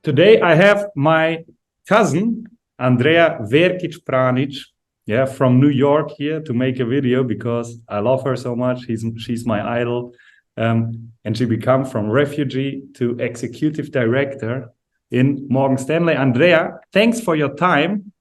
Today I have my cousin Andrea Verkic Pranic, from New York here to make a video because I love her so much. She's my idol, and she became from refugee to executive director in Morgan Stanley. Andrea, thanks for your time.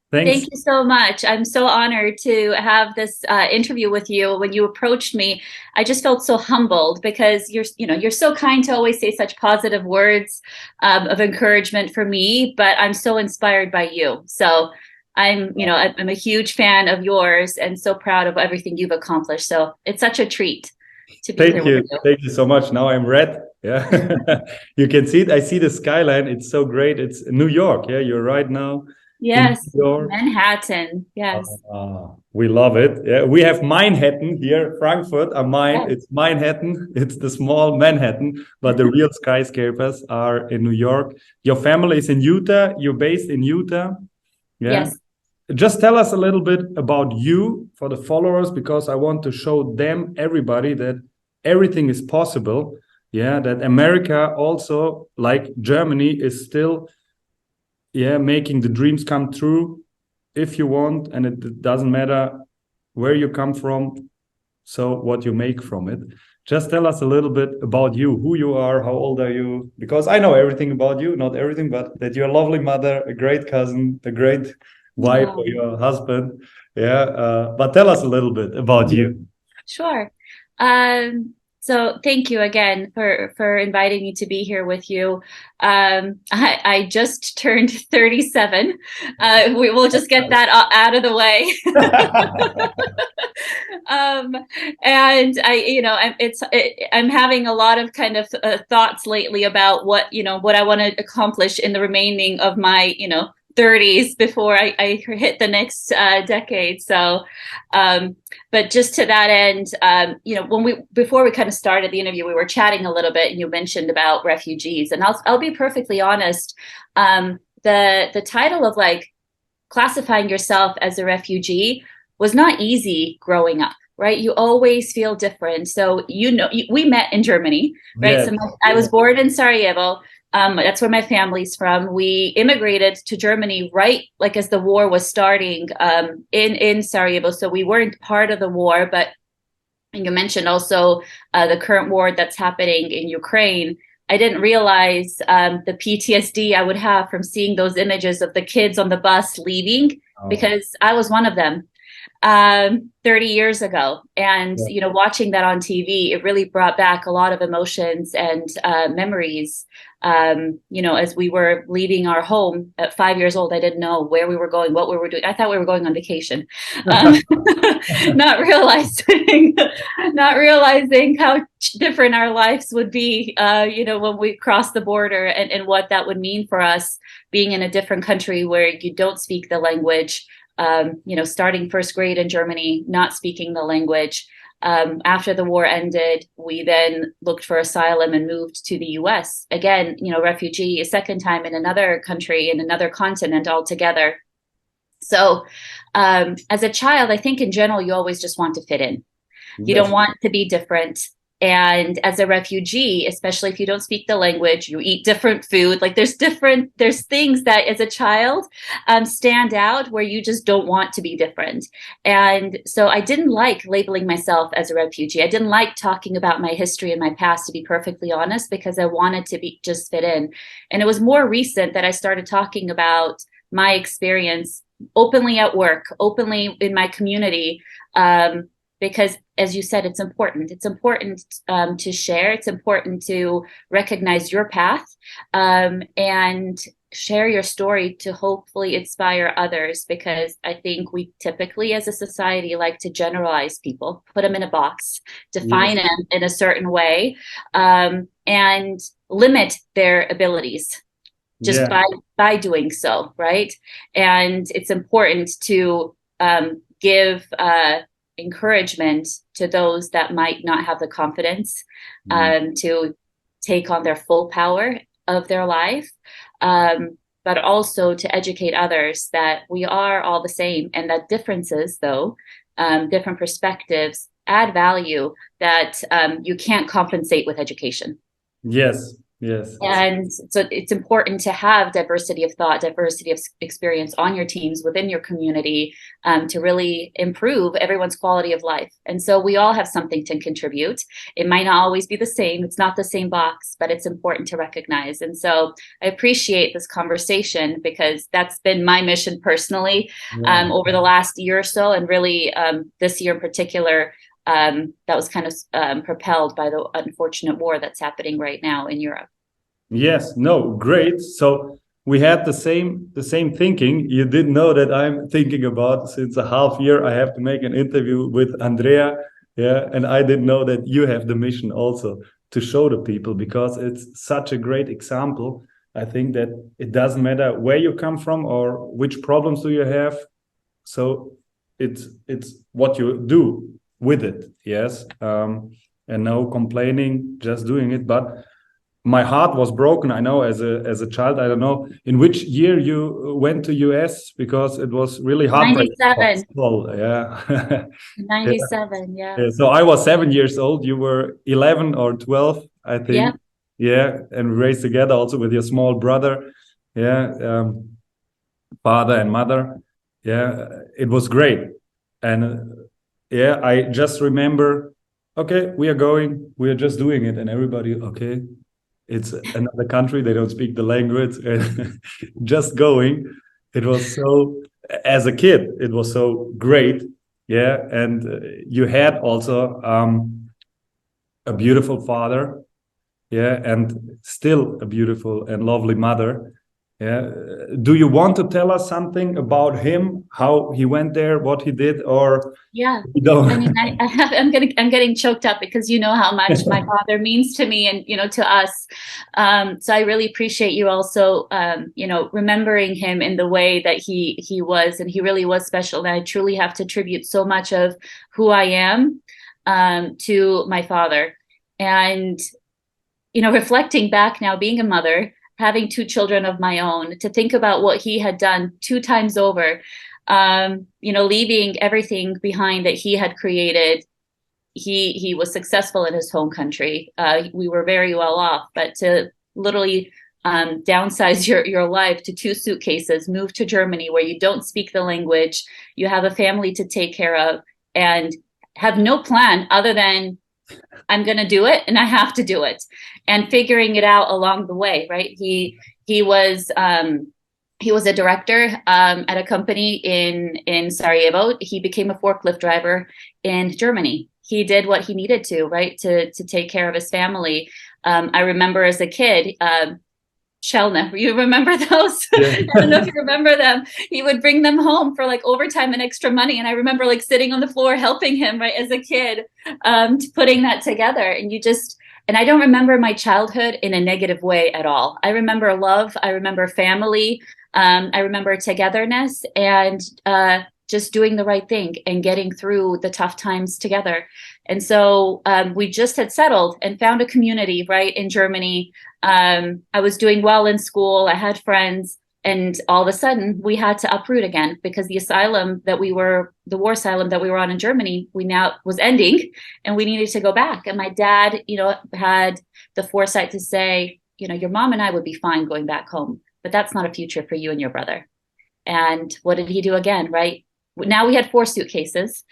Thanks. Thank you so much. I'm so honored to have this interview with you. When you approached me, I just felt so humbled because you're so kind to always say such positive words of encouragement for me, but I'm so inspired by you. So I'm a huge fan of yours and so proud of everything you've accomplished. So it's such a treat to be here with you. Thank you so much. Now I'm red. Yeah. You can see it. I see the skyline. It's so great. It's New York. Yeah, you're right now. Yes, Manhattan. Yes. We love it. Yeah, we have Manhattan here, Frankfurt. Yes. It's Manhattan. It's the small Manhattan, but the real skyscrapers are in New York. Your family is in Utah. You're based in Utah. Yeah. Yes. Just tell us a little bit about you for the followers, because I want to show them, everybody, that everything is possible. Yeah, that America also, like Germany, is still making the dreams come true if you want, and it doesn't matter where you come from, so what you make from it. Just tell us a little bit about you, who you are, how old are you, because I know everything about you, not everything, but that you're a lovely mother, a great cousin, a great wife or your husband. But tell us a little bit about you. Sure. So thank you again for inviting me to be here with you. I just turned 37. We will just get that out of the way. And I'm having a lot of kind of thoughts lately about what I want to accomplish in the remaining of my 30s before I hit the next decade. So, but just to that end, before we kind of started the interview, we were chatting a little bit, and you mentioned about refugees, and I'll be perfectly honest. The title of classifying yourself as a refugee was not easy growing up. Right. You always feel different. So, we met in Germany, right? Yes. So I was born in Sarajevo. That's where my family's from. We immigrated to Germany right as the war was starting in Sarajevo. So we weren't part of the war, but you mentioned also the current war that's happening in Ukraine. I didn't realize the PTSD I would have from seeing those images of the kids on the bus leaving, because I was one of them 30 years ago. And, watching that on TV, it really brought back a lot of emotions and memories. As we were leaving our home at 5 years old, I didn't know where we were going, what we were doing. I thought we were going on vacation, not realizing how different our lives would be, when we crossed the border, and what that would mean for us being in a different country where you don't speak the language. Starting first grade in Germany, not speaking the language. After the war ended, we then looked for asylum and moved to the US. Again, refugee, a second time in another country, in another continent altogether. So as a child, I think in general, you always just want to fit in. You don't want to be different. And as a refugee, especially if you don't speak the language, you eat different food. There's things that as a child stand out where you just don't want to be different. And so I didn't like labeling myself as a refugee. I didn't like talking about my history and my past, to be perfectly honest, because I wanted to just fit in. And it was more recent that I started talking about my experience openly at work, openly in my community, because, as you said, it's important. It's important to share. It's important to recognize your path and share your story to hopefully inspire others, because I think we typically, as a society, like to generalize people, put them in a box, define them in a certain way, and limit their abilities just by doing so, right? And it's important to give encouragement to those that might not have the confidence to take on their full power of their life, but also to educate others that we are all the same, and that differences, though, different perspectives add value that you can't compensate with education. Yes, Yes. And so it's important to have diversity of thought, diversity of experience on your teams, within your community, to really improve everyone's quality of life. And so we all have something to contribute. It might not always be the same. It's not the same box, but it's important to recognize. And so I appreciate this conversation, because that's been my mission personally, over the last year or so. And really this year in particular, that was kind of propelled by the unfortunate war that's happening right now in Europe. Yes, no, great. So we had the same thinking. You didn't know that I'm thinking about, since a half year I have to make an interview with Andrea. Yeah, and I didn't know that you have the mission also to show the people, because it's such a great example. I think that it doesn't matter where you come from or which problems do you have. So it's what you do with it. Yes, and no complaining, just doing it. But my heart was broken, I know, as a child. I don't know in which year you went to US, because it was really heartbreaking. 97. Yeah. 97, yeah. So I was 7 years old. You were 11 or 12, I think. Yeah. Yeah, and we raised together also with your small brother. Yeah, father and mother. Yeah, it was great. And yeah, I just remember, okay, we are just doing it, and everybody, okay, it's another country, they don't speak the language, and just going. It was so, as a kid, it was so great. Yeah, and you had also a beautiful father. Yeah, and still a beautiful and lovely mother. Yeah, do you want to tell us something about him, how he went there, what he did, or Yeah, you don't? I mean, I'm getting choked up, because you know how much my father means to me, and to us. So I really appreciate you also, remembering him in the way that he was, and he really was special. And I truly have to attribute so much of who I am to my father. And reflecting back now, being a mother, having 2 children of my own, to think about what he had done 2 times over. Leaving everything behind that he had created. He was successful in his home country. We were very well off, but to literally downsize your life to 2 suitcases, move to Germany where you don't speak the language, you have a family to take care of, and have no plan other than, I'm going to do it, and I have to do it, and figuring it out along the way. Right? He was a director at a company in Sarajevo. He became a forklift driver in Germany. He did what he needed to, right, to take care of his family. I remember as a kid, Shelna, you remember those? Yeah. I don't know if you remember them. He would bring them home for like overtime and extra money. And I remember like sitting on the floor helping him, right, as a kid, putting that together. And I don't remember my childhood in a negative way at all. I remember love. I remember family. I remember togetherness, and just doing the right thing and getting through the tough times together. And so we just had settled and found a community, right, in Germany. I was doing well in school. I had friends. And all of a sudden, we had to uproot again, because the war asylum that we were on in Germany, was ending, and we needed to go back. And my dad, had the foresight to say, your mom and I would be fine going back home, but that's not a future for you and your brother. And what did he do again, right? Now we had 4 suitcases.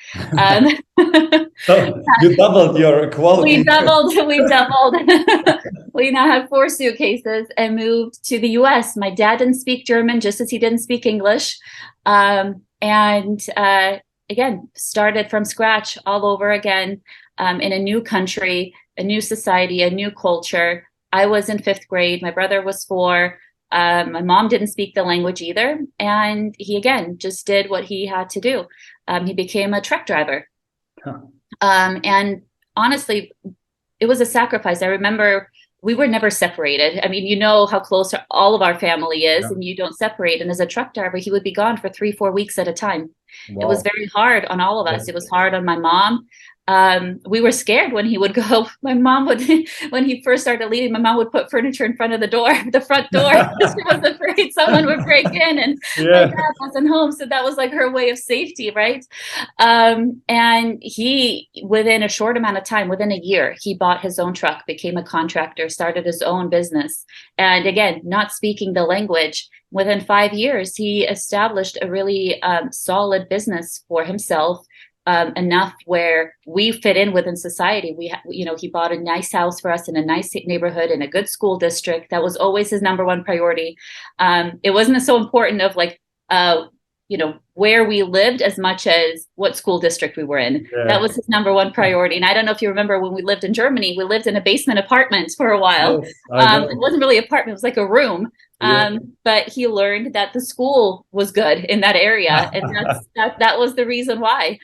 So you doubled your quality. We doubled. We now have 4 suitcases and moved to the US. My dad didn't speak German, just as he didn't speak English. Again, started from scratch all over again, in a new country, a new society, a new culture. I was in 5th grade. My brother was 4. My mom didn't speak the language either. And he, again, just did what he had to do. He became a truck driver. Huh. And honestly, it was a sacrifice. I remember we were never separated. I mean, how close all of our family is, yeah. And you don't separate. And as a truck driver, he would be gone for 3-4 weeks at a time. Wow. It was very hard on all of us. It was hard on my mom. we were scared when he would go. My mom would, when he first started leaving, my mom would put furniture in front of the door, the front door. She was afraid someone would break in, and my dad wasn't home. So that was like her way of safety, right? And he, within a short amount of time, within a year, he bought his own truck, became a contractor, started his own business. And again, not speaking the language, within 5 years, he established a really solid business for himself. Enough where we fit in within society. He bought a nice house for us in a nice neighborhood in a good school district. That was always his number one priority. It wasn't so important of like, where we lived as much as what school district we were in. Yeah. That was his number one priority. And I don't know if you remember when we lived in Germany, we lived in a basement apartment for a while. Yes, it wasn't really an apartment, it was like a room. Yeah. But he learned that the school was good in that area. And that was the reason why.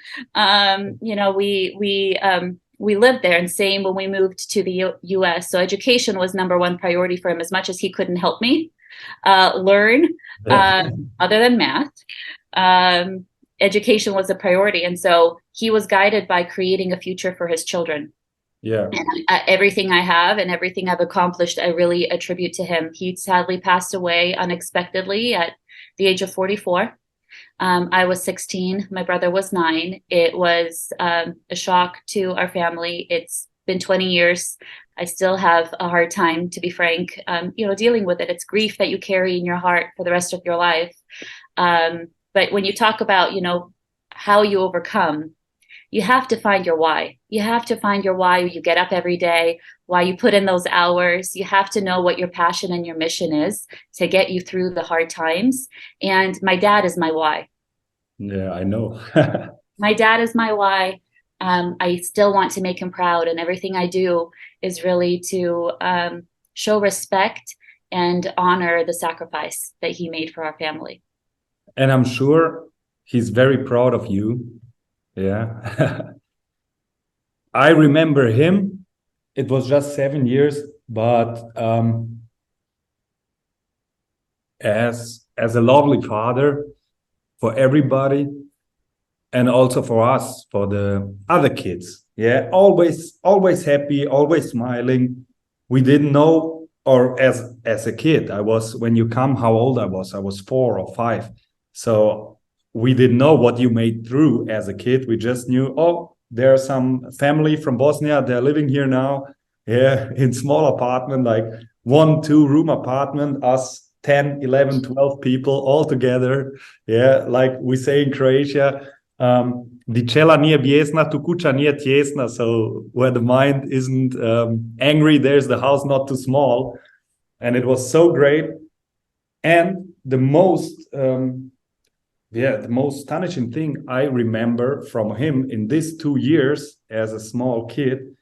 We lived there, and same when we moved to the US. So education was number one priority for him, as much as he couldn't help me learn other than math. Education was a priority. And so he was guided by creating a future for his children. Yeah. And everything I have and everything I've accomplished, I really attribute to him. He sadly passed away unexpectedly at the age of 44. I was 16. My brother was 9. It was a shock to our family. It's been 20 years. I still have a hard time, to be frank, dealing with it. It's grief that you carry in your heart for the rest of your life. But when you talk about, how you overcome, you have to find your why. You have to find your why you get up every day, why you put in those hours. You have to know what your passion and your mission is to get you through the hard times. And my dad is my why. Yeah, I know. My dad is my why. I still want to make him proud. And everything I do is really to show respect and honor the sacrifice that he made for our family. And I'm sure he's very proud of you. Yeah. I remember him. It was just 7 years, but as a lovely father for everybody, and also for us, for the other kids. Yeah, always happy, always smiling. We didn't know, or as a kid, when you come, how old I was 4 or 5. So we didn't know what you made through as a kid. We just knew, there's some family from Bosnia. They're living here now. Yeah, in small apartment, like 1-2 room apartment, us 10, 11, 12 people all together. Yeah, like we say in Croatia, di cela nije bijesna, tu kuća nije tjesna. So where the mind isn't angry, there's the house not too small. And it was so great. And the most astonishing thing I remember from him in these 2 years as a small kid,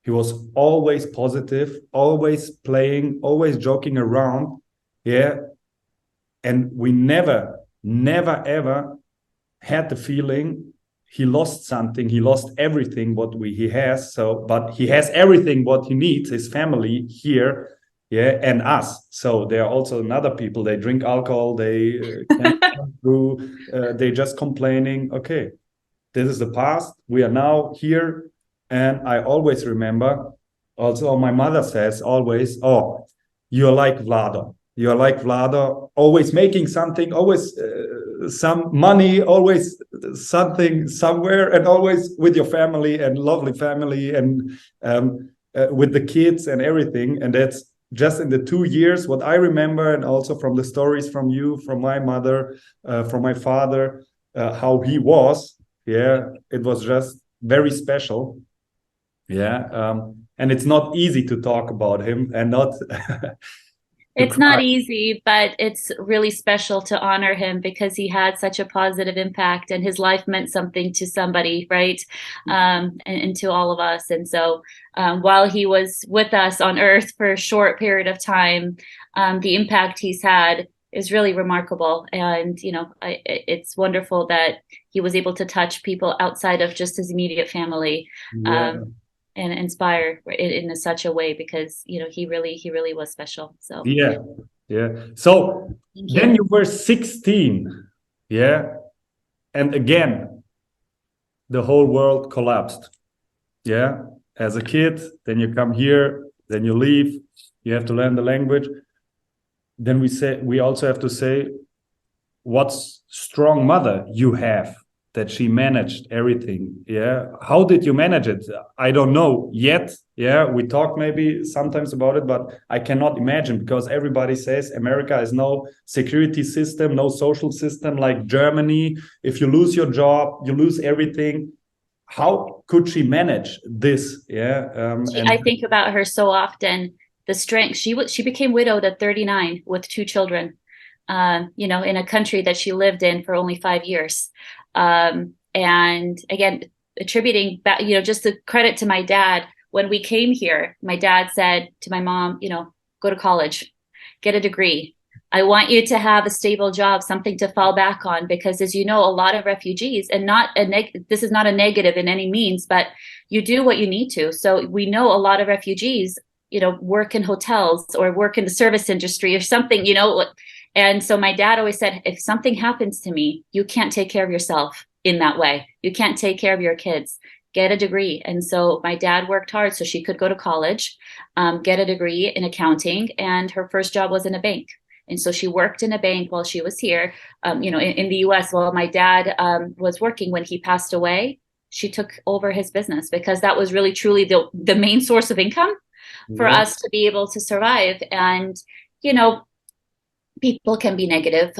he was always positive, always playing, always joking around. Yeah. And we never, ever had the feeling he lost something. He lost everything he has. But he has everything what he needs, his family here. Yeah, and us. So there are also another people. They drink alcohol. They can't come through. They just complaining. Okay, this is the past. We are now here, and I always remember. Also, my mother says always, "Oh, you're like Vlado. You're like Vlado. Always making something. Always some money. Always something somewhere, and always with your family and lovely family, and with the kids and everything." And that's just in the 2 years, what I remember, and also from the stories from you, from my mother, from my father, how he was. Yeah, it was just very special. Yeah, and it's not easy to talk about him and not. It's not easy, but it's really special to honor him because he had such a positive impact and his life meant something to somebody, right? And to all of us. And so while he was with us on Earth for a short period of time, the impact he's had is really remarkable. And, it's wonderful that he was able to touch people outside of just his immediate family. Yeah. And inspire in such a way because he really was special. So yeah. So then you were 16, yeah, and again the whole world collapsed. yeah, as a kid, then you come here, then you leave, you have to learn the language. Then we also have to say, what strong mother you have, that she managed everything. Yeah, how did you manage it? I don't know yet. Yeah, we talk maybe sometimes about it, but I cannot imagine, because everybody says America has no security system, no social system like Germany. If you lose your job, you lose everything. How could she manage this? Yeah, I think about her so often. The strength. She became widowed at 39 with two children. In a country that she lived in for only 5 years. And again, attributing back, just the credit to my dad. When we came here, my dad said to my mom, go to college, get a degree. I want you to have a stable job, something to fall back on, because as you know, a lot of refugees, and this is not a negative in any means, but you do what you need to. So we know a lot of refugees, work in hotels or work in the service industry or something, And so my dad always said, if something happens to me, you can't take care of yourself in that way. You can't take care of your kids. Get a degree. And so my dad worked hard so she could go to college, get a degree in accounting, and her first job was in a bank. And so she worked in a bank while she was here, in the US. While my dad was working, when he passed away, she took over his business, because that was really truly the main source of income for us to be able to survive. And, people can be negative.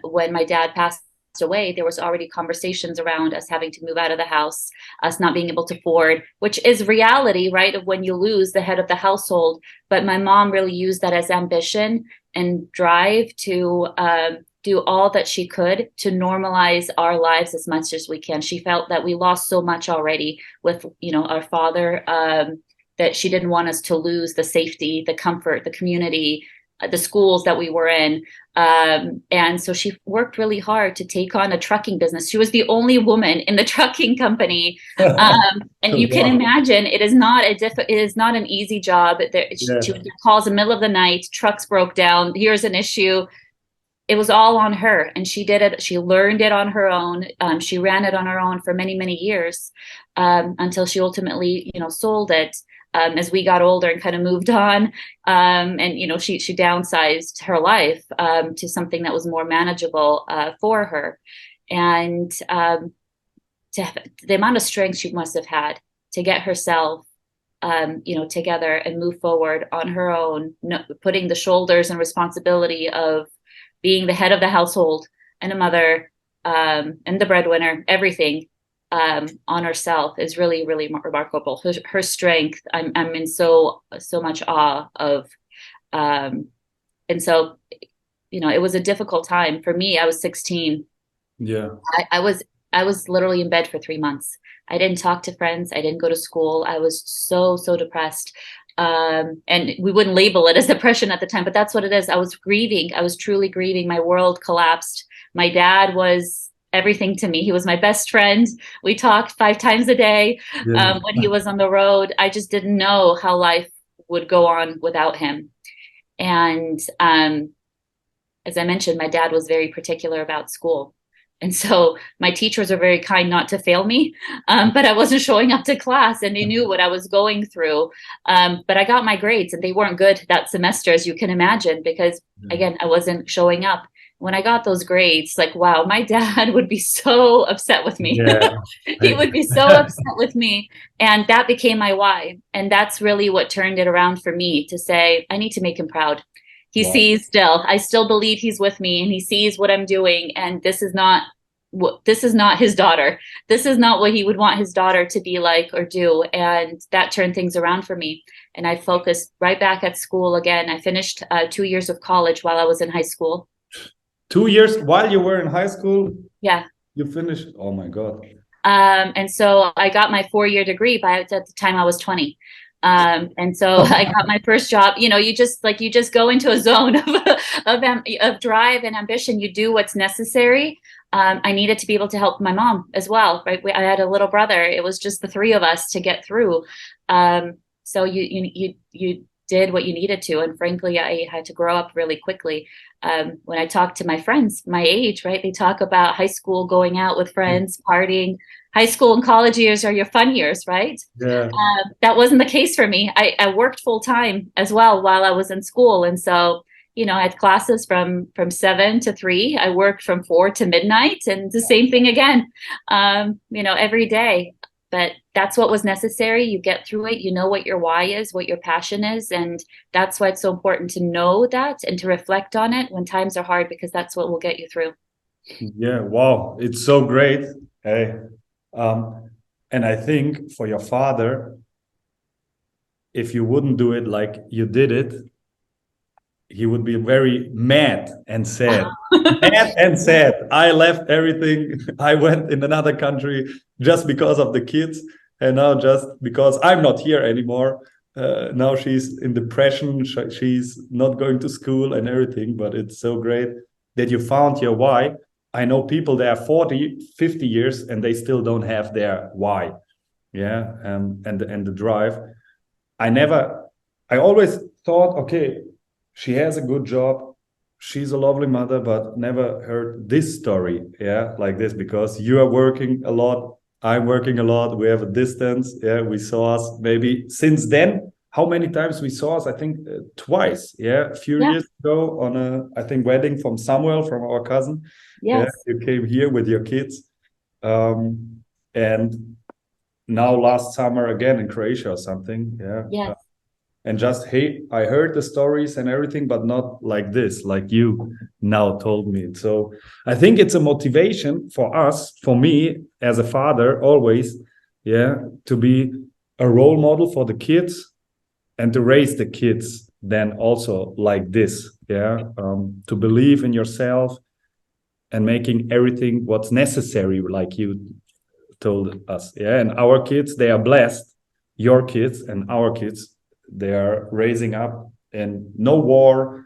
When my dad passed away, there was already conversations around us having to move out of the house, us not being able to afford, which is reality, right, of when you lose the head of the household. But my mom really used that as ambition and drive to do all that she could to normalize our lives as much as we can. She felt that we lost so much already with, our father, that she didn't want us to lose the safety, the comfort, the community, the schools that we were in. And so she worked really hard to take on a trucking business. She was the only woman in the trucking company. And you can imagine it is not an easy job. She would get calls in the middle of the night, trucks broke down, here's an issue. It was all on her, and she did it. She learned it on her own. She ran it on her own for many, many years, until she ultimately, sold it. As we got older and kind of moved on, and she downsized her life to something that was more manageable for her. And the amount of strength she must have had to get herself together and move forward on her own, putting the shoulders and responsibility of being the head of the household and a mother, and the breadwinner, everything on herself is really, really remarkable. Her strength, I'm in so much awe of. And so, it was a difficult time for me. I was 16. Yeah. I was literally in bed for 3 months. I didn't talk to friends. I didn't go to school. I was so depressed. And we wouldn't label it as depression at the time, but that's what it is. I was grieving. I was truly grieving. My world collapsed. My dad was everything to me. He was my best friend. We talked 5 times a day when he was on the road. I just didn't know how life would go on without him. And as I mentioned, my dad was very particular about school. And so my teachers were very kind not to fail me, but I wasn't showing up to class, and they knew what I was going through. But I got my grades, and they weren't good that semester, as you can imagine, because, again, I wasn't showing up. When I got those grades, like, wow, my dad would be so upset with me. Yeah. He would be so upset with me. And that became my why. And that's really what turned it around for me, to say, I need to make him proud. He sees I still believe he's with me, and he sees what I'm doing. And this is not his daughter. This is not what he would want his daughter to be like or do. And that turned things around for me. And I focused right back at school again. I finished 2 years of college while I was in high school. 2 years while you were in high school? Yeah. You finished? Oh my God. And so I got my 4-year degree at the time I was 20. And so I got my first job. You just go into a zone of drive and ambition. You do what's necessary. I needed to be able to help my mom as well, right? I had a little brother. It was just the 3 of us to get through. So you did what you needed to. And frankly, I had to grow up really quickly. When I talk to my friends my age, right, they talk about high school, going out with friends, partying. High school and college years are your fun years, right? Yeah. That wasn't the case for me. I worked full time as well while I was in school. And so, I had classes from 7 to 3. I worked from 4 to midnight, and the same thing again, every day. But that's what was necessary. You get through it. You know what your why is, what your passion is. And that's why it's so important to know that and to reflect on it when times are hard, because that's what will get you through. Yeah. Wow. It's so great. Hey. And I think for your father, if you wouldn't do it like you did it, he would be very mad and sad. Mad and sad. I left everything. I went in another country just because of the kids. And now just because I'm not here anymore. Now she's in depression. She's not going to school and everything. But it's so great that you found your why. I know people that are 40, 50 years and they still don't have their why. Yeah. And the drive. I always thought, okay, she has a good job. She's a lovely mother, but never heard this story. Yeah. Like this, because you are working a lot. I'm working a lot. We have a distance. Yeah. We saw us maybe since then. How many times we saw us? I think twice. Yeah. A few years ago on I think, wedding from Samuel, from our cousin. Yes. Yeah, you came here with your kids. And now last summer again in Croatia or something. Yeah. Yes. And just, hey, I heard the stories and everything, but not like this, like you now told me. So I think it's a motivation for us, for me as a father, always, yeah, to be a role model for the kids and to raise the kids then also like this, yeah, to believe in yourself and making everything what's necessary, like you told us. Yeah, and our kids, they are blessed, your kids and our kids, they are raising up in no war,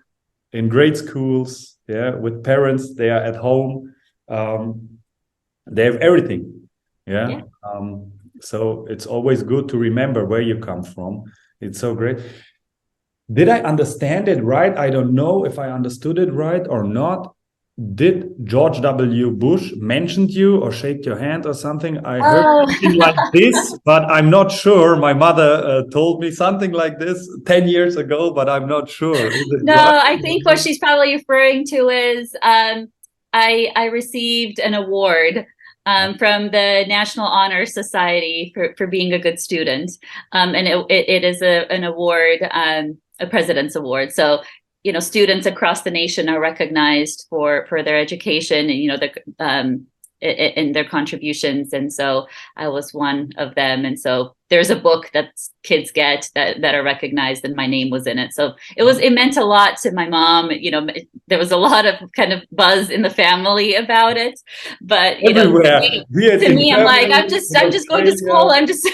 in great schools, yeah, with parents, they are at home, they have everything, yeah. So it's always good to remember where you come from. It's so great. Did I understand it right? I don't know if I understood it right or not. Did George W. Bush mentioned you or shake your hand or something? I heard something like this, but I'm not sure. My mother told me something like this 10 years ago, but I'm not sure. No, right? I think what she's probably referring to is I received an award from the National Honor Society for being a good student. And it is an award, a President's Award. So students across the nation are recognized for their education and, in their contributions. And so I was one of them. And so there's a book that kids get that are recognized, and my name was in it. So it meant a lot to my mom. There was a lot of kind of buzz in the family about it, but to me, I'm like, I'm just going to school. I'm just,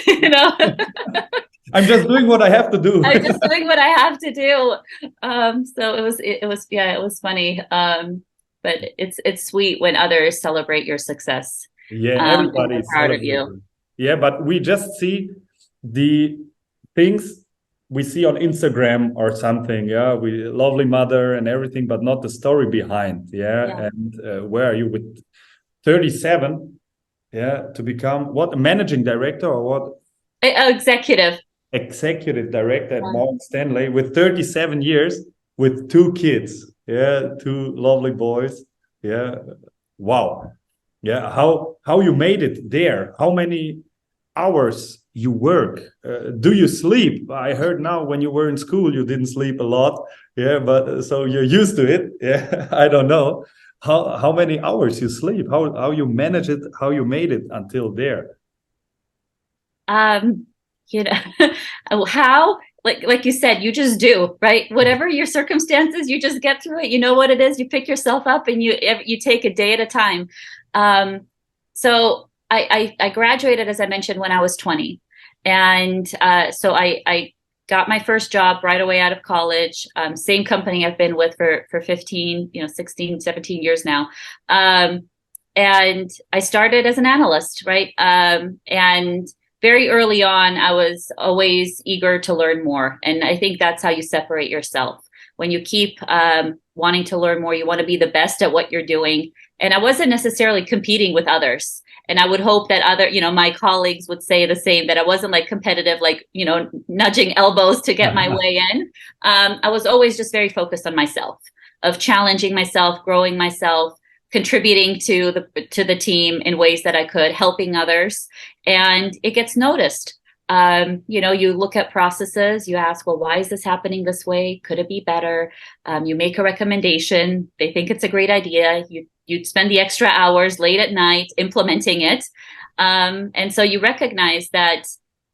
I'm just doing what I have to do. I'm just doing what I have to do. So it was funny. But it's sweet when others celebrate your success. Yeah, everybody's proud of you. Yeah, but we just see the things we see on Instagram or something. Yeah, we lovely mother and everything, but not the story behind. Yeah. And where are you with 37? Yeah, to become what, a managing director or what? Executive Director at Morgan Stanley with 37 years with 2 kids. Yeah, 2 lovely boys. Yeah, wow. Yeah, how you made it there? How many hours you work? Do you sleep? I heard now when you were in school you didn't sleep a lot. Yeah, but so you're used to it. Yeah, I don't know how many hours you sleep. How you manage it? How you made it until there? How. Like you said, you just do, right? Whatever your circumstances, you just get through it. You know what it is. You pick yourself up and you take a day at a time. So I graduated, as I mentioned, when I was 20. And so I got my first job right away out of college. Same company I've been with for 15, 16, 17 years now. And I started as an analyst, right? And very early on, I was always eager to learn more. And I think that's how you separate yourself. When you keep wanting to learn more, you want to be the best at what you're doing. And I wasn't necessarily competing with others. And I would hope that other, my colleagues would say the same, that I wasn't like competitive, like, nudging elbows to get my way in. I was always just very focused on myself, of challenging myself, growing myself, contributing to the team in ways that I could, helping others, and it gets noticed. You look at processes, you ask, well, why is this happening this way? Could it be better? You make a recommendation. They think it's a great idea. You spend the extra hours late at night implementing it. And so you recognize that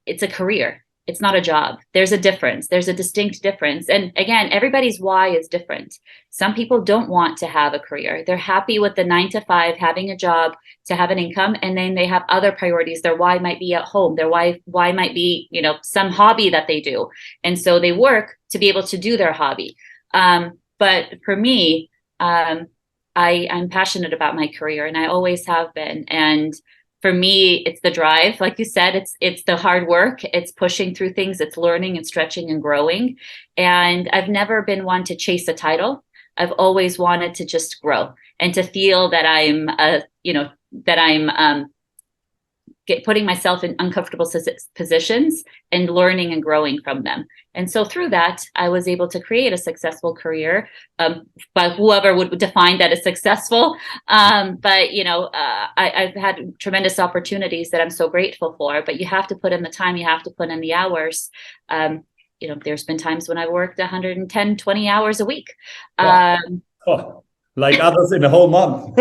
it's a career. It's not a job. There's a difference. There's a distinct difference. And again, everybody's why is different. Some people don't want to have a career. They're happy with the 9 to 5, having a job to have an income. And then they have other priorities. Their why might be at home. Their why might be, some hobby that they do. And so they work to be able to do their hobby. But for me, I'm passionate about my career, and I always have been. And for me, it's the drive. Like you said, it's the hard work. It's pushing through things. It's learning and stretching and growing. And I've never been one to chase a title. I've always wanted to just grow and to feel that I'm, putting myself in uncomfortable positions and learning and growing from them. And so through that, I was able to create a successful career, by whoever would define that as successful. I've had tremendous opportunities that I'm so grateful for, but you have to put in the time, you have to put in the hours. There's been times when I worked 110, 20 hours a week. Like others in a whole month.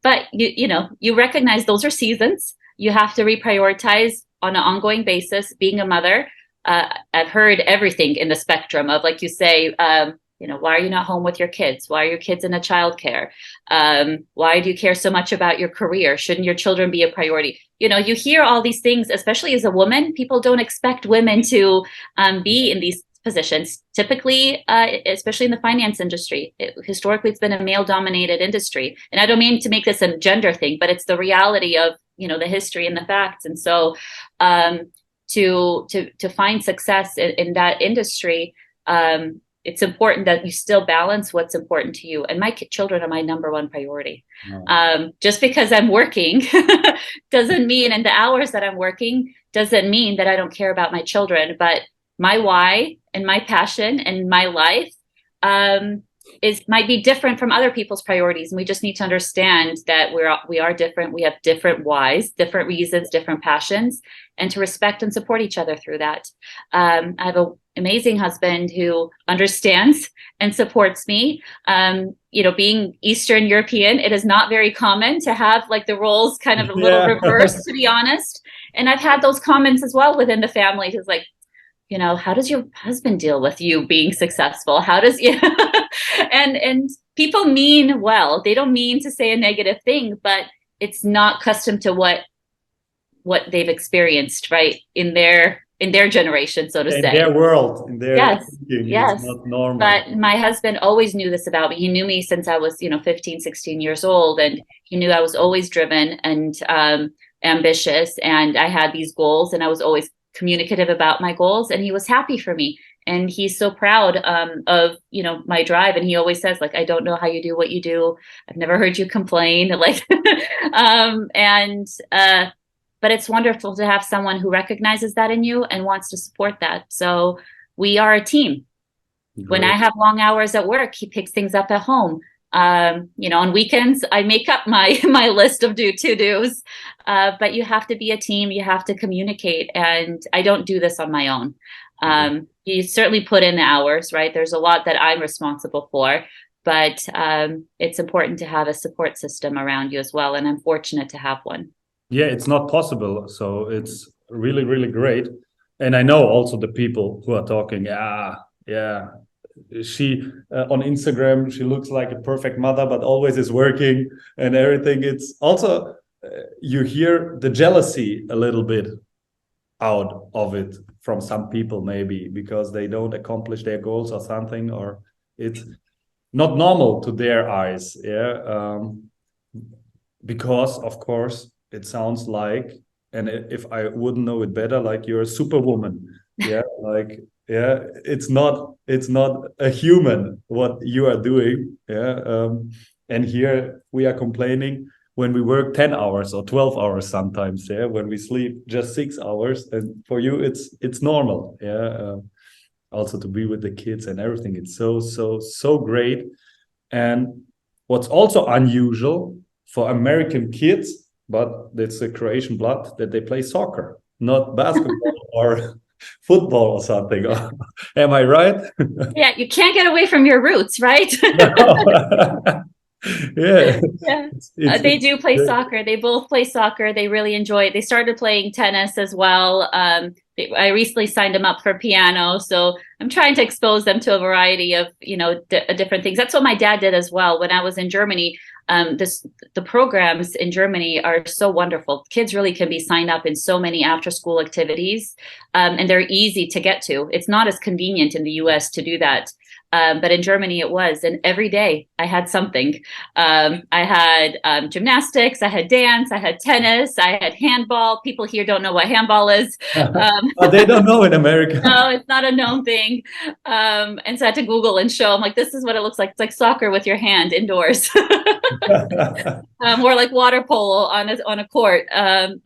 But you recognize those are seasons. You have to reprioritize on an ongoing basis. Being a mother, I've heard everything in the spectrum of, like you say, why are you not home with your kids? Why are your kids in a childcare? Why do you care so much about your career? Shouldn't your children be a priority? You hear all these things, especially as a woman. People don't expect women to be in these positions. Typically, especially in the finance industry, historically, it's been a male-dominated industry. And I don't mean to make this a gender thing, but it's the reality of, the history and the facts. And so to find success in that industry, it's important that you still balance what's important to you. And my children are my number one priority. Just because I'm working doesn't mean, and the hours that I'm working doesn't mean that I don't care about my children. But my why and my passion and my life might be different from other people's priorities. And we just need to understand that we are different. We have different whys, different reasons, different passions, and to respect and support each other through that. I have an amazing husband who understands and supports me. Being Eastern European, it is not very common to have like the roles kind of a little reversed, to be honest. And I've had those comments as well within the family. It's like, how does your husband deal with you being successful? How does and people mean well. They don't mean to say a negative thing, but it's not custom to what they've experienced, right? In their generation, so to say. In their world, in their thinking, yes. It's not normal. But my husband always knew this about me. He knew me since I was, 15, 16 years old. And he knew I was always driven and ambitious. And I had these goals, and I was always communicative about my goals, and he was happy for me, and he's so proud of my drive. And he always says, like, I don't know how you do what you do. I've never heard you complain, like but it's wonderful to have someone who recognizes that in you and wants to support that. So we are a team. Great. When I have long hours at work, he picks things up at home. On weekends, I make up my list of to-dos, but you have to be a team. You have to communicate. And I don't do this on my own. You certainly put in the hours, right? There's a lot that I'm responsible for, but it's important to have a support system around you as well. And I'm fortunate to have one. Yeah, it's not possible. So it's really, really great. And I know also the people who are talking, she on Instagram, she looks like a perfect mother, but always is working and everything. It's also, you hear the jealousy a little bit out of it from some people, maybe because they don't accomplish their goals or something, or it's not normal to their eyes. Because of course it sounds like, and if I wouldn't know it better, like you're a superwoman. Yeah, like yeah, it's not a human what you are doing. Yeah, and here we are complaining when we work 10 hours or 12 hours sometimes. Yeah, when we sleep just 6 hours, and for you it's normal. Yeah, also to be with the kids and everything. It's so great. And what's also unusual for American kids, but it's a Croatian blood, that they play soccer, not basketball or football or something. Am I right? Yeah, you can't get away from your roots, right? Yeah. Yeah. They It's do play soccer. They both play soccer. They really enjoy it. They started playing tennis as well. I recently signed them up for piano, so I'm trying to expose them to a variety of, different things. That's what my dad did as well. When I was in Germany, the programs in Germany are so wonderful. Kids really can be signed up in so many after-school activities, and they're easy to get to. It's not as convenient in the US to do that. But in Germany it was, and every day I had something. I had gymnastics, I had dance, I had tennis, I had handball. People here don't know what handball is. they don't know in America. No, it's not a known thing. And so I had to Google and show them, like, this is what it looks like. It's like soccer with your hand indoors. Or like water polo on a court.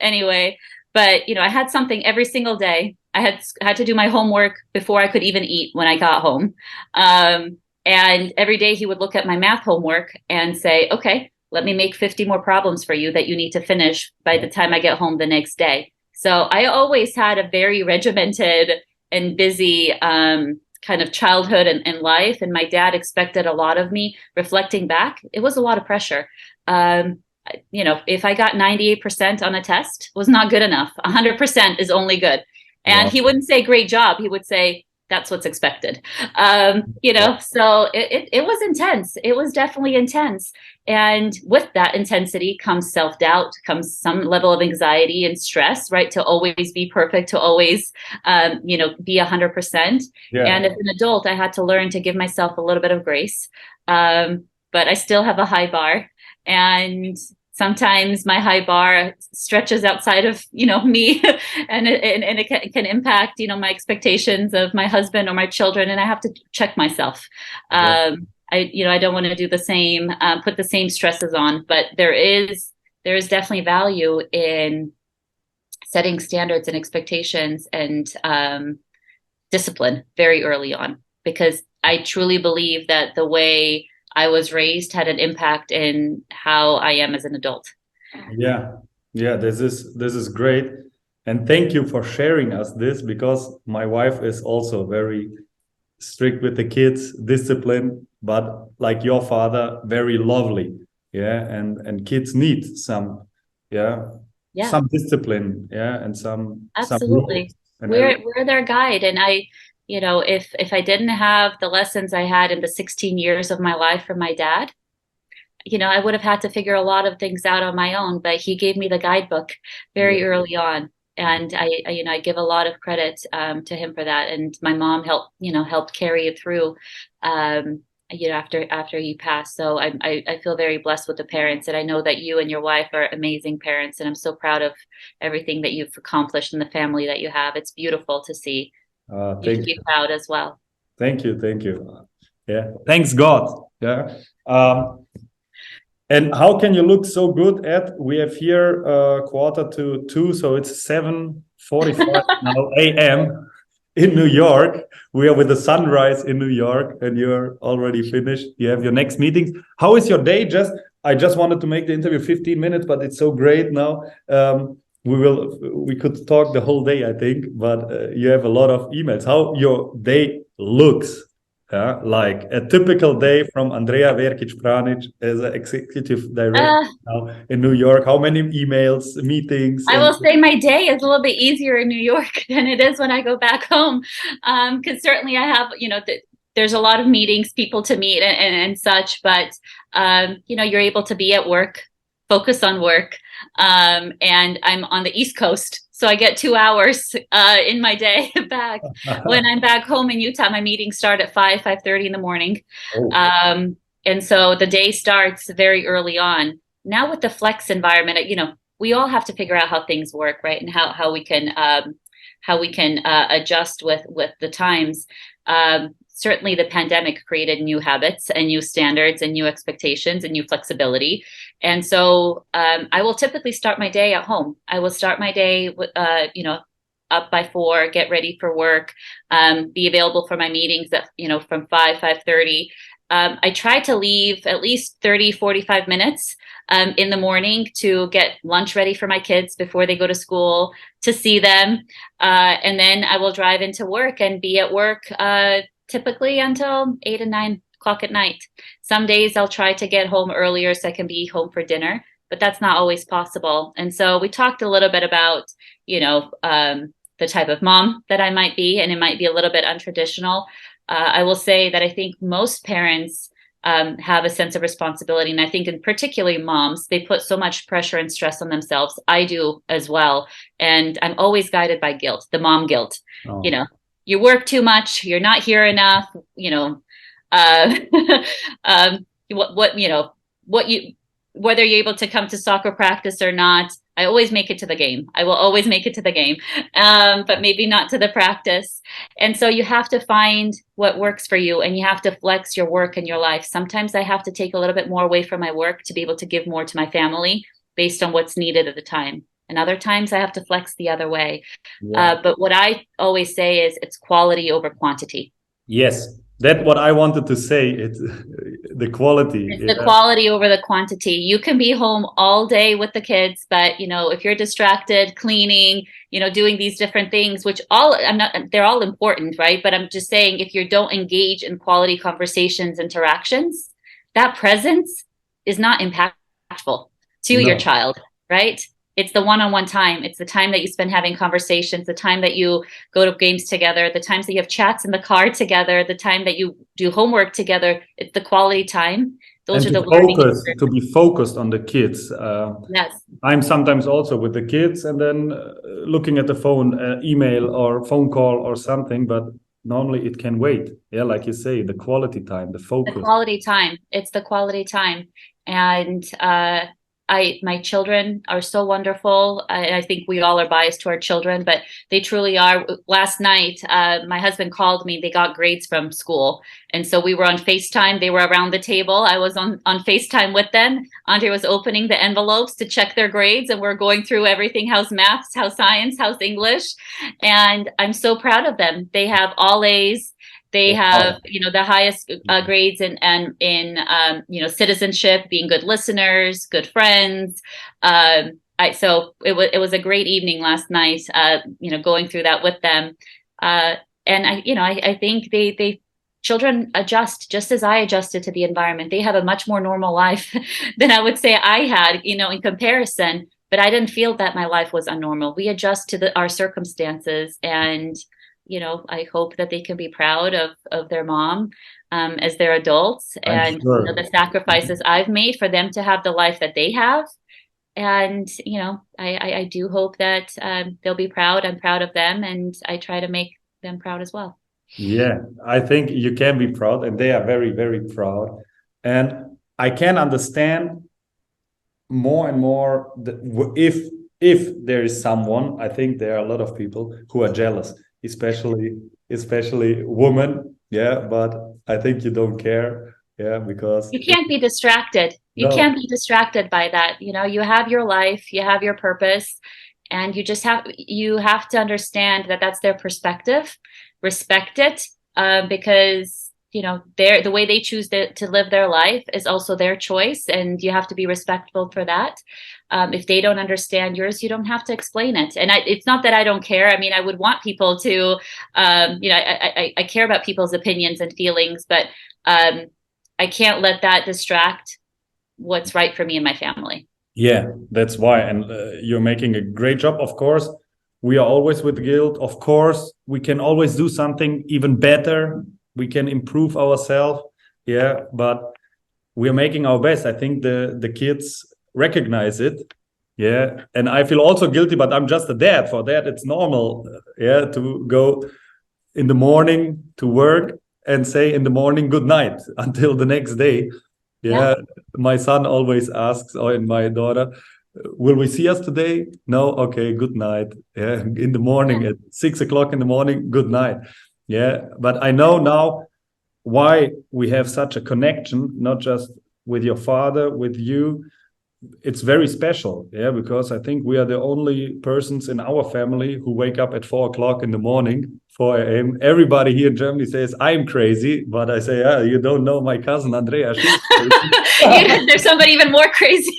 Anyway, but I had something every single day. I had to do my homework before I could even eat when I got home. And every day he would look at my math homework and say, okay, let me make 50 more problems for you that you need to finish by the time I get home the next day. So I always had a very regimented and busy kind of childhood and life. And my dad expected a lot of me. Reflecting back, it was a lot of pressure. If I got 98% on a test, it was not good enough. 100% is only good. And he wouldn't say great job. He would say, that's what's expected. So it was intense. It was definitely intense. And with that intensity comes self-doubt, comes some level of anxiety and stress, right? To always be perfect, to always, be 100%. Yeah. And as an adult, I had to learn to give myself a little bit of grace. But I still have a high bar. And sometimes my high bar stretches outside of, me and it can impact, my expectations of my husband or my children. And I have to check myself. I don't want to do the same, put the same stresses on, but there is definitely value in setting standards and expectations and discipline very early on, because I truly believe that the way I was raised had an impact in how I am as an adult. Yeah, this is great. And thank you for sharing us this, because my wife is also very strict with the kids, disciplined, but like your father, very lovely. Yeah, and kids need some some discipline, and some absolutely. We're their guide. And if I didn't have the lessons I had in the 16 years of my life from my dad, I would have had to figure a lot of things out on my own, but he gave me the guidebook very early on. And I give a lot of credit to him for that. And my mom helped carry it through, after he passed. So I feel very blessed with the parents. And I know that you and your wife are amazing parents. And I'm so proud of everything that you've accomplished in the family that you have. It's beautiful to see. You should be proud as well. Thank you. Yeah, thanks God. Yeah. And how can you look so good at? We have here 1:45, so it's 7:45 now a.m. in New York. We are with the sunrise in New York, and you're already finished. You have your next meetings. How is your day? I just wanted to make the interview 15 minutes, but it's so great now. We could talk the whole day, I think, but you have a lot of emails. How your day looks, like a typical day from Andrea Verkic Pranic as an executive director now in New York. How many emails, meetings? I will say my day is a little bit easier in New York than it is when I go back home, because certainly I have, there's a lot of meetings, people to meet and such, but you're able to be at work, focus on work. And I'm on the East Coast, so I get 2 hours in my day back. When I'm back home in Utah, my meetings start at 5:30 in the morning. And so the day starts very early on. Now with the flex environment, we all have to figure out how things work, right? And how we can adjust with the times. Certainly the pandemic created new habits and new standards and new expectations and new flexibility. And so I will typically start my day at home. I will start my day with, up by 4, get ready for work, be available for my meetings at, from 5:30. I try to leave at least 30, 45 minutes in the morning to get lunch ready for my kids before they go to school, to see them. And then I will drive into work and be at work typically until 8 and 9 o'clock at night. Some days I'll try to get home earlier so I can be home for dinner, but that's not always possible. And so we talked a little bit about, the type of mom that I might be, and it might be a little bit untraditional. I will say that I think most parents have a sense of responsibility. And I think in particularly moms, they put so much pressure and stress on themselves. I do as well. And I'm always guided by guilt, the mom guilt. Oh. You work too much, you're not here enough, whether you're able to come to soccer practice or not, I always make it to the game. I will always make it to the game, but maybe not to the practice. And so you have to find what works for you, and you have to flex your work and your life. Sometimes I have to take a little bit more away from my work to be able to give more to my family based on what's needed at the time. And other times I have to flex the other way. Yeah. But what I always say is it's quality over quantity. Yes, that's what I wanted to say. It's the quality. It's the quality over the quantity. You can be home all day with the kids, but if you're distracted, cleaning, doing these different things, which they're all important, right? But I'm just saying, if you don't engage in quality conversations, interactions, that presence is not impactful to your child, right? It's the one-on-one time. It's the time that you spend having conversations, the time that you go to games together, the times that you have chats in the car together, the time that you do homework together. It's the quality time. Those and are the learning to be focused on the kids. Yes. I'm sometimes also with the kids and then looking at the phone, email or phone call or something, but normally it can wait. Yeah, like you say, the quality time, the focus. The quality time. It's the quality time. And my children are so wonderful. I think we all are biased to our children, but they truly are. Last night, my husband called me. They got grades from school. And so we were on FaceTime. They were around the table. I was on FaceTime with them. Andre was opening the envelopes to check their grades. And we're going through everything. How's maths, how's science, how's English? And I'm so proud of them. They have all A's. They have, the highest grades in citizenship, being good listeners, good friends. So it was a great evening last night, going through that with them. And I think children adjust just as I adjusted to the environment. They have a much more normal life than I would say I had, in comparison. But I didn't feel that my life was unnormal. We adjust to our circumstances, and I hope that they can be proud of their mom as they're adults, and sure. The sacrifices I've made for them to have the life that they have. And, I do hope that they'll be proud. I'm proud of them, and I try to make them proud as well. Yeah, I think you can be proud, and they are very, very proud. And I can understand more and more that if there is someone, I think there are a lot of people who are jealous. Especially women, but I think you don't care, because you can't be distracted. You can't be distracted by that. You have your life, you have your purpose, and you have to understand that that's their perspective, respect it, because the way they choose to live their life is also their choice, and you have to be respectful for that. If they don't understand yours, you don't have to explain it. And it's not that I don't care. I mean, I would want people to, I care about people's opinions and feelings, but I can't let that distract what's right for me and my family. Yeah, that's why. And you're making a great job. Of course, we are always with guilt. Of course, we can always do something even better. We can improve ourselves. Yeah, but we're making our best. I think the kids recognize it. Yeah, and I feel also guilty, but I'm just a dad. For that, it's normal. To go in the morning to work and say in the morning good night until the next day. My son always asks, and my daughter, will we see us today? No. Okay, good night. Yeah, in the morning at 6 o'clock in the morning, good night. Yeah, but I know now why we have such a connection, not just with your father, with you. It's very special, yeah, because I think we are the only persons in our family who wake up at 4 o'clock in the morning, 4 a.m. Everybody here in Germany says I'm crazy, but I say, you don't know my cousin Andrea. She's crazy. There's somebody even more crazy.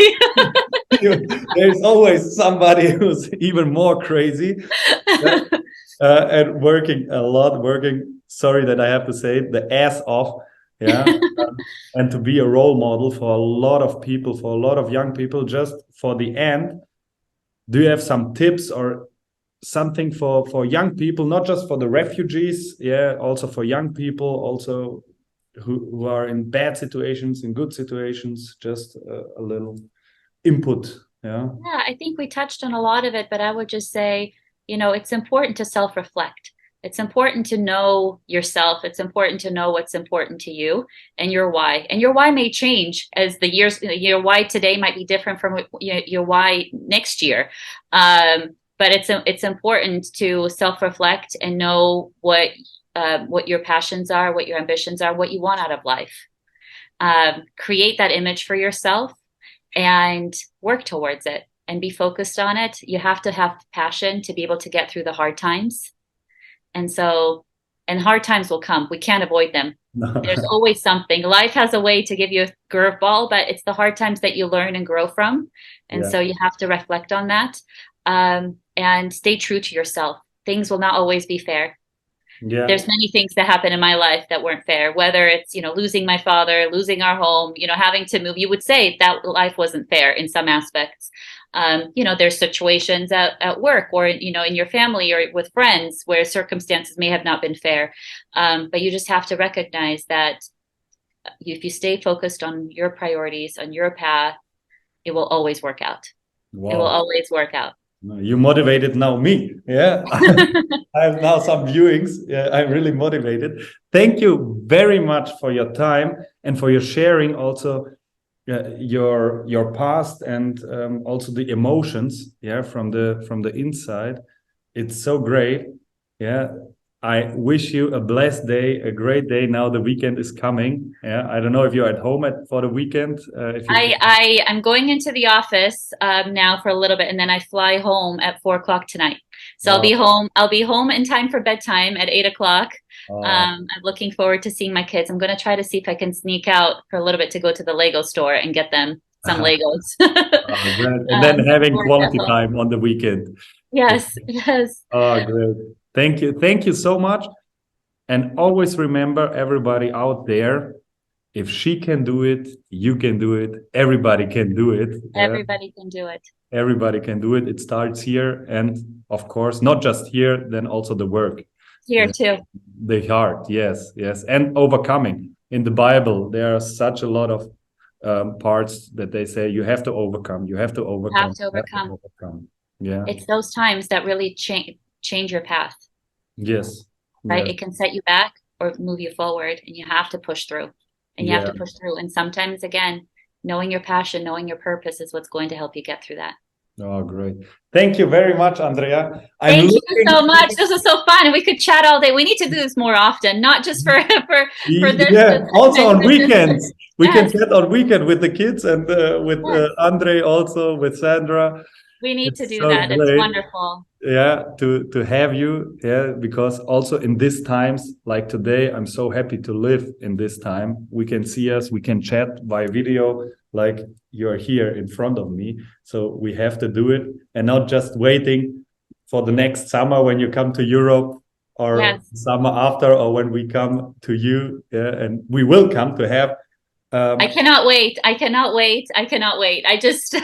There's always somebody who's even more crazy. And working a lot, sorry that I have to say it, the ass off. Yeah. And to be a role model for a lot of people, for a lot of young people. Just for the end, do you have some tips or something for young people, not just for the refugees, yeah, also for young people, also who are in bad situations, in good situations, just a little input. Yeah, I think we touched on a lot of it, but I would just say, it's important to self-reflect. It's important to know yourself. It's important to know what's important to you and your why. And your why may change as the years, your why today might be different from your why next year. But it's important to self-reflect and know what your passions are, what your ambitions are, what you want out of life. Create that image for yourself and work towards it and be focused on it. You have to have passion to be able to get through the hard times. And hard times will come. We can't avoid them. There's always something. Life has a way to give you a curveball, but it's the hard times that you learn and grow from. And so you have to reflect on that and stay true to yourself. Things will not always be fair. Yeah. There's many things that happen in my life that weren't fair, whether it's, losing my father, losing our home, having to move. You would say that life wasn't fair in some aspects. There's situations at work or, in your family or with friends where circumstances may have not been fair. But you just have to recognize that if you stay focused on your priorities, on your path, it will always work out. Wow. It will always work out. You motivated now me. Yeah. I have now some viewings. Yeah, I'm really motivated. Thank you very much for your time and for your sharing also your past and also the emotions, yeah, from the inside. It's so great. Yeah, I wish you a blessed day, a great day. Now the weekend is coming. Yeah, I don't know if you're at home for the weekend. I'm going into the office now for a little bit, and then I fly home at 4 o'clock tonight. So I'll be home in time for bedtime at 8 o'clock. I'm looking forward to seeing my kids. I'm going to try to see if I can sneak out for a little bit to go to the Lego store and get them some Legos. And then having quality time on the weekend. Yes. Oh, great. Thank you so much. And always remember, everybody out there, if she can do it, you can do it. Everybody can do it. Everybody can do it. Everybody can do it. It starts here. And of course, not just here, then also the work. Here too. The heart, yes. And overcoming. In the Bible, there are such a lot of parts that they say you have to overcome. You have to overcome. Yeah. It's those times that really change your path. Yes. Right? Yes. It can set you back or move you forward, and you have to push through. And you have to push through. And sometimes, again, knowing your passion, knowing your purpose is what's going to help you get through that. Oh, great. Thank you very much, Andrea. Thank you so much. This was so fun. And we could chat all day. We need to do this more often, not just for this. Yeah, also on weekends. We can chat on weekend with the kids and with Andre, also with Sandra. We need to do that. Great. It's wonderful. Yeah, to have you. Yeah, because also in these times, like today, I'm so happy to live in this time. We can see us, we can chat by video, like you're here in front of me. So we have to do it and not just waiting for the next summer when you come to Europe or summer after, or when we come to you. Yeah, and we will come to have. I cannot wait. I just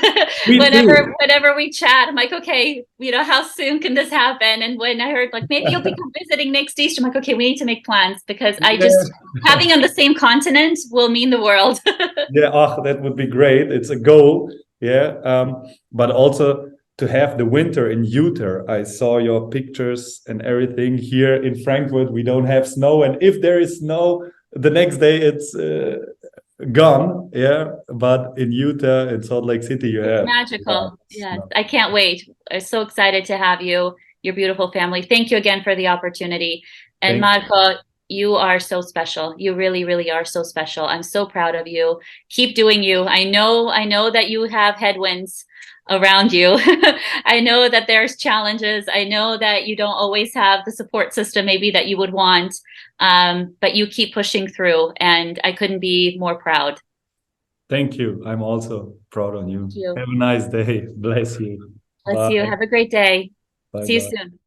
whenever we chat, I'm like, okay, how soon can this happen? And when I heard like maybe you'll be visiting next Easter, I'm like, okay, we need to make plans because having on the same continent will mean the world. Yeah, that would be great. It's a goal. Yeah, but also to have the winter in Utah. I saw your pictures and everything. Here in Frankfurt, we don't have snow, and if there is snow, the next day it's gone, yeah, but in Utah, in Salt Lake City, you It's have. magical. Yeah. Yes, I can't wait. I'm so excited to have you, your beautiful family. Thank you again for the opportunity. And Thank Marco, you are so special. You really, really are so special. I'm so proud of you. Keep doing you. I know that you have headwinds around you. I know that there's challenges. I know that you don't always have the support system maybe that you would want, but you keep pushing through, and I couldn't be more proud. Thank you. I'm also proud on you. Thank you. Have a nice day. Bless you. Bless you. Bye. Have a great day. Bye See you bye. soon.